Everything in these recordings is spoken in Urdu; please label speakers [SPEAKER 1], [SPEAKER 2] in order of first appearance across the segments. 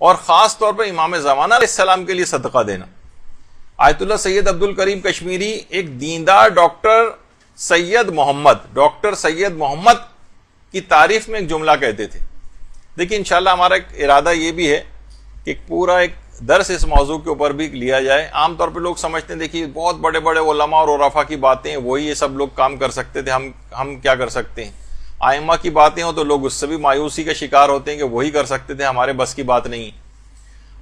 [SPEAKER 1] اور خاص طور پر امام زمانہ علیہ السلام کے لیے صدقہ دینا. آیت اللہ سید عبد الکریم کشمیری ایک دیندار ڈاکٹر سید محمد کی تعریف میں ایک جملہ کہتے تھے. دیکھیں انشاءاللہ ہمارا ایک ارادہ یہ بھی ہے کہ پورا ایک درس اس موضوع کے اوپر بھی لیا جائے. عام طور پہ لوگ سمجھتے ہیں دیکھیے بہت بڑے بڑے علماء اور عرفاء کی باتیں ہیں, وہی یہ سب لوگ کام کر سکتے تھے, ہم کیا کر سکتے ہیں. ائمہ کی باتیں ہوں تو لوگ اس سے بھی مایوسی کا شکار ہوتے ہیں کہ وہی کر سکتے تھے, ہمارے بس کی بات نہیں.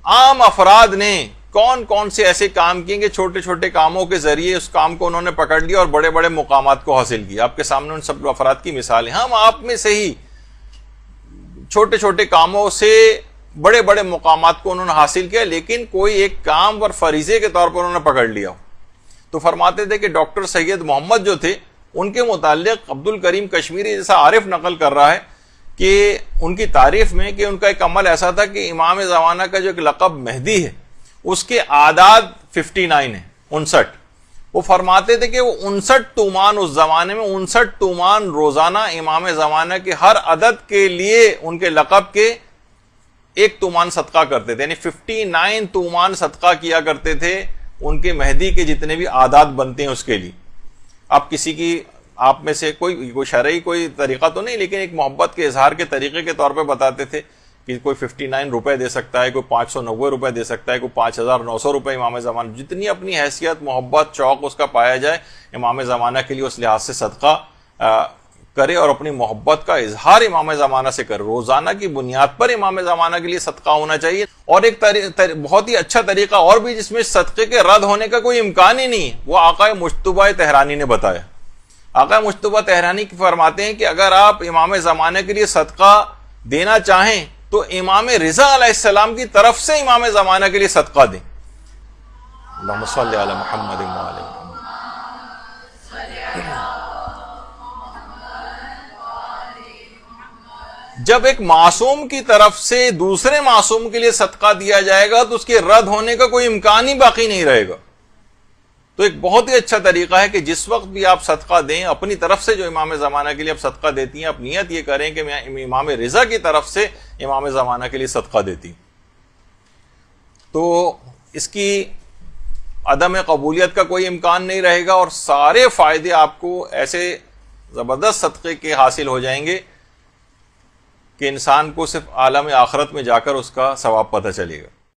[SPEAKER 1] عام افراد نے کون کون سے ایسے کام کیے کہ چھوٹے چھوٹے کاموں کے ذریعے اس کام کو انہوں نے پکڑ لیا اور بڑے بڑے مقامات کو حاصل کیا. آپ کے سامنے ان سب افراد کی مثالیں. ہم آپ میں سے ہی چھوٹے چھوٹے کاموں سے بڑے بڑے مقامات کو انہوں نے حاصل کیا, لیکن کوئی ایک کام اور فریضے کے طور پر انہوں نے پکڑ لیا. تو فرماتے تھے کہ ڈاکٹر سید محمد جو تھے ان کے متعلق عبد الکریم کشمیری جیسا عارف نقل کر رہا ہے کہ ان کی تعریف میں کہ ان کا ایک عمل ایسا تھا کہ امام زمانہ کا جو ایک لقب مہدی ہے اس کے اعداد 59 ہیں, 59. وہ فرماتے تھے کہ وہ 59 تومان اس زمانے میں 59 تومان روزانہ امام زمانہ کے ہر عدد کے لیے ان کے لقب کے 1 تومان صدقہ کرتے تھے, یعنی 59 تومان صدقہ کیا کرتے تھے ان کے مہدی کے جتنے بھی اعداد بنتے ہیں اس کے لیے. آپ کسی کی آپ میں سے کوئی شرعی کوئی طریقہ تو نہیں, لیکن ایک محبت کے اظہار کے طریقے کے طور پہ بتاتے تھے کہ کوئی 59 روپے دے سکتا ہے, کوئی 590 روپے دے سکتا ہے, کوئی 5900 روپے امام زمانہ, جتنی اپنی حیثیت محبت شوق اس کا پایا جائے امام زمانہ کے لیے اس لحاظ سے صدقہ کرے اور اپنی محبت کا اظہار امام زمانہ سے کرے. روزانہ کی بنیاد پر امام زمانہ کے لیے صدقہ ہونا چاہیے. اور ایک بہت ہی اچھا طریقہ اور بھی جس میں صدقے کے رد ہونے کا کوئی امکان ہی نہیں, وہ آقا مجتبیٰ طہرانی نے بتایا. آقا مجتبیٰ طہرانی فرماتے ہیں کہ اگر آپ امام زمانہ کے لیے صدقہ دینا چاہیں تو امام رضا علیہ السلام کی طرف سے امام زمانہ کے لیے صدقہ دیں. اللہم صلی علی محمد و علی محمد. جب ایک معصوم کی طرف سے دوسرے معصوم کے لیے صدقہ دیا جائے گا تو اس کے رد ہونے کا کوئی امکان ہی باقی نہیں رہے گا. تو ایک بہت ہی اچھا طریقہ ہے کہ جس وقت بھی آپ صدقہ دیں اپنی طرف سے جو امام زمانہ کے لیے آپ صدقہ دیتی ہیں, آپ نیت یہ کریں کہ میں امام رضا کی طرف سے امام زمانہ کے لیے صدقہ دیتی ہوں. تو اس کی عدم قبولیت کا کوئی امکان نہیں رہے گا اور سارے فائدے آپ کو ایسے زبردست صدقے کے حاصل ہو جائیں گے کہ انسان کو صرف عالم آخرت میں جا کر اس کا ثواب پتہ چلے گا.